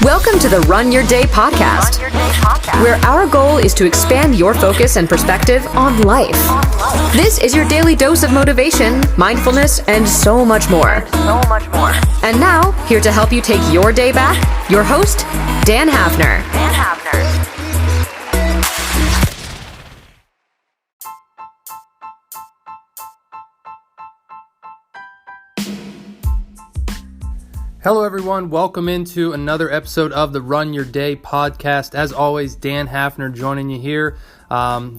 Welcome to the Run Your Day podcast, where our goal is to expand your focus and perspective on life. This is your daily dose of motivation, mindfulness, and so much more. And now, here to help you take your day back, your host, Dan Hafner. Hello everyone, welcome into another episode of the Run Your Day podcast. As always, Dan Hafner joining you here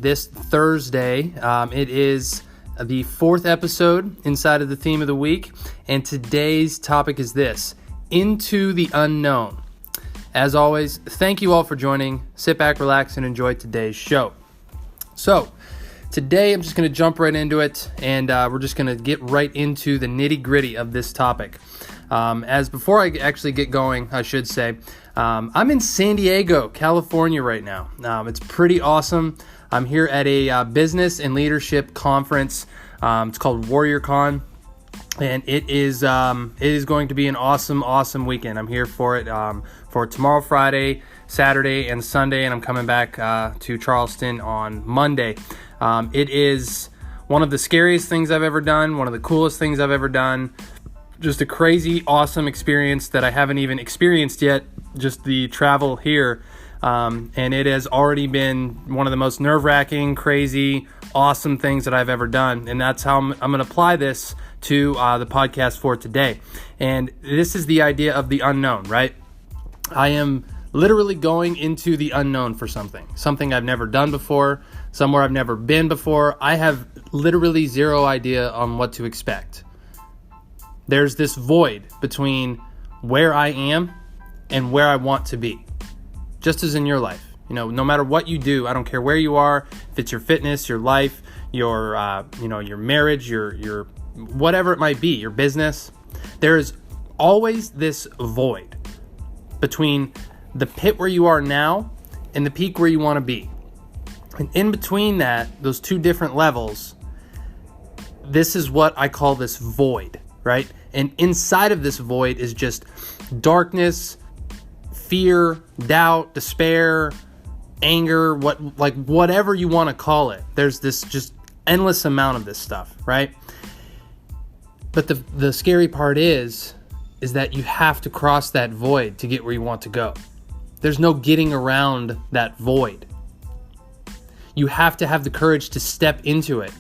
this Thursday. It is the fourth episode inside of the theme of the week, and today's topic is this: into the unknown. As always, thank you all for joining. Sit back, relax, and enjoy today's show. So, today I'm just going to jump right into it, and we're just going to get right into the nitty-gritty of this topic. As before I actually get going, I should say, I'm in San Diego, California right now. It's pretty awesome. I'm here at a business and leadership conference. It's called WarriorCon, and it is going to be an awesome weekend. I'm here for it for tomorrow, Friday, Saturday, and Sunday, and I'm coming back to Charleston on Monday. It is one of the scariest things I've ever done, one of the coolest things I've ever done. Just a crazy, awesome experience that I haven't even experienced yet, just the travel here. And it has already been one of the most nerve-wracking, crazy, awesome things that I've ever done. And that's how I'm going to apply this to the podcast for today. And this is the idea of the unknown, right? I am literally going into the unknown for something I've never done before, somewhere I've never been before. I have literally zero idea on what to expect. There's this void between where I am and where I want to be. Just as in your life. You know, no matter what you do, I don't care where you are, if it's your fitness, your life, your marriage, your whatever it might be, your business. There is always this void between the pit where you are now and the peak where you want to be. And in between that, those two different levels, this is what I call this void, right? And inside of this void is just darkness, fear, doubt, despair, anger, whatever you want to call it. There's this just endless amount of this stuff, right? But the scary part is that you have to cross that void to get where you want to go. There's no getting around that void. You have to have the courage to step into it,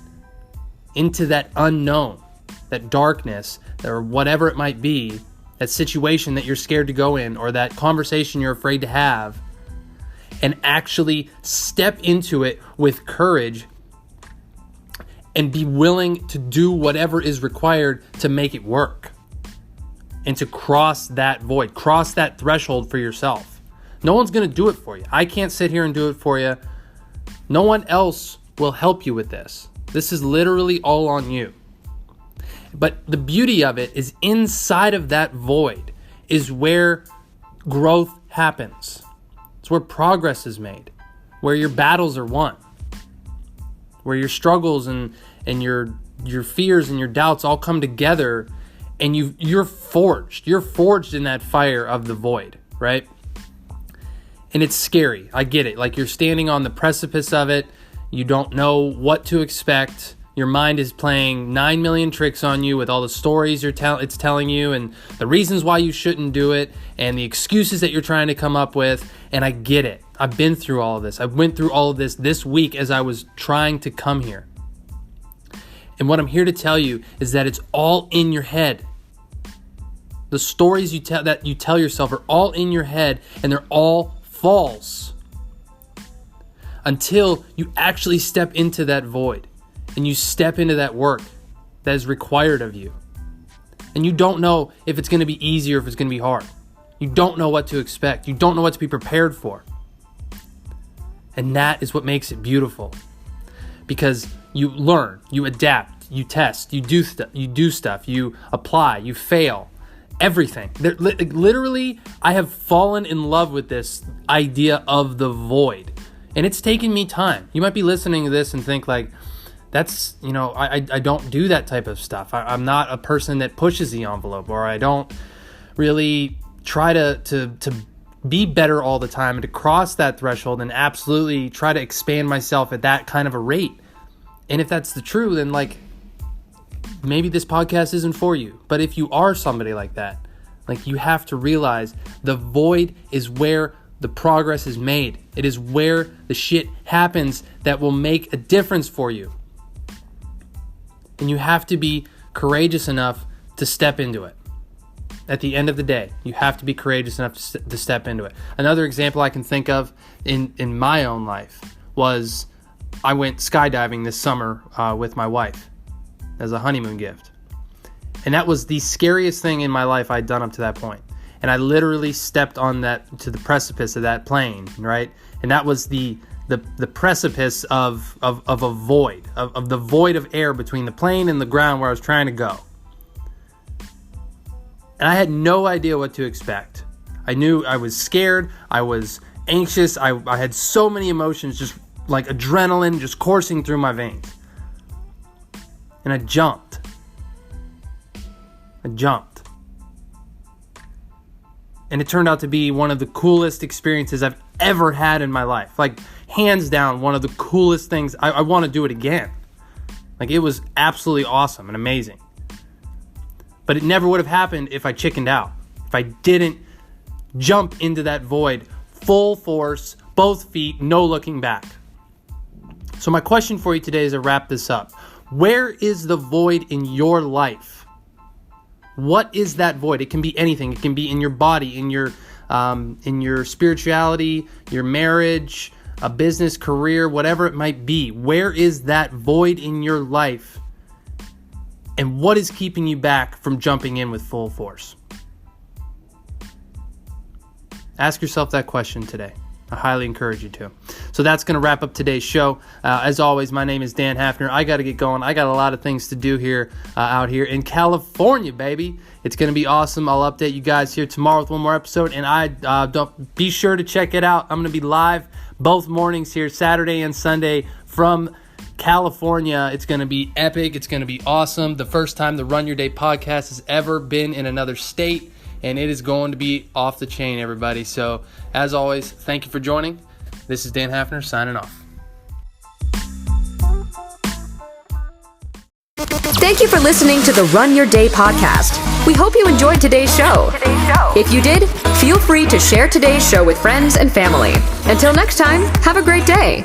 into that unknown, that darkness, or whatever it might be, that situation that you're scared to go in, or that conversation you're afraid to have, and actually step into it with courage and be willing to do whatever is required to make it work and to cross that void, cross that threshold for yourself. No one's going to do it for you. I can't sit here and do it for you. No one else will help you with this. This is literally all on you. But the beauty of it is inside of that void is where growth happens. It's where progress is made, where your battles are won, where your struggles and your fears and your doubts all come together, and you're forged. You're forged in that fire of the void, right? And it's scary. I get it. Like, you're standing on the precipice of it. You don't know what to expect. Your mind is playing 9 million tricks on you with all the stories it's telling you, and the reasons why you shouldn't do it, and the excuses that you're trying to come up with. And I get it. I've been through all of this. I went through all of this week as I was trying to come here. And what I'm here to tell you is that it's all in your head. The stories that you tell yourself are all in your head, and they're all false until you actually step into that void. And you step into that work that is required of you. And you don't know if it's going to be easy or if it's going to be hard. You don't know what to expect. You don't know what to be prepared for. And that is what makes it beautiful. Because you learn, you adapt, you test, you do stuff, you apply, you fail. Everything. Literally, I have fallen in love with this idea of the void. And it's taken me time. You might be listening to this and think like, that's, I don't do that type of stuff. I'm not a person that pushes the envelope, or I don't really try to be better all the time and to cross that threshold and absolutely try to expand myself at that kind of a rate. And if that's the true, then like maybe this podcast isn't for you. But if you are somebody like that, like you have to realize the void is where the progress is made. It is where the shit happens that will make a difference for you. And you have to be courageous enough to step into it. At the end of the day, you have to be courageous enough to step into it. Another example I can think of in my own life was I went skydiving this summer with my wife as a honeymoon gift. And that was the scariest thing in my life I'd done up to that point. And I literally stepped on to the precipice of that plane, right? And that was the precipice of a void, of the void of air between the plane and the ground where I was trying to go. And I had no idea what to expect. I knew I was scared, I was anxious, I had so many emotions, just like adrenaline just coursing through my veins. And I jumped. And it turned out to be one of the coolest experiences I've ever had in my life. Like, hands down, one of the coolest things. I want to do it again. Like, it was absolutely awesome and amazing. But it never would have happened if I chickened out. If I didn't jump into that void, full force, both feet, no looking back. So my question for you today is to wrap this up. Where is the void in your life? What is that void? It can be anything. It can be in your body, in your spirituality, your marriage, a business, career, whatever it might be. Where is that void in your life? And what is keeping you back from jumping in with full force? Ask yourself that question today. I highly encourage you to. So that's going to wrap up today's show. As always, my name is Dan Hafner. I got to get going. I got a lot of things to do here, out here in California, baby. It's going to be awesome. I'll update you guys here tomorrow with one more episode. And don't be sure to check it out. I'm going to be live both mornings here, Saturday and Sunday, from California. It's going to be epic. It's going to be awesome. The first time the Run Your Day podcast has ever been in another state. And it is going to be off the chain, everybody. So, as always, thank you for joining. This is Dan Hafner signing off. Thank you for listening to the Run Your Day podcast. We hope you enjoyed today's show. If you did, feel free to share today's show with friends and family. Until next time, have a great day.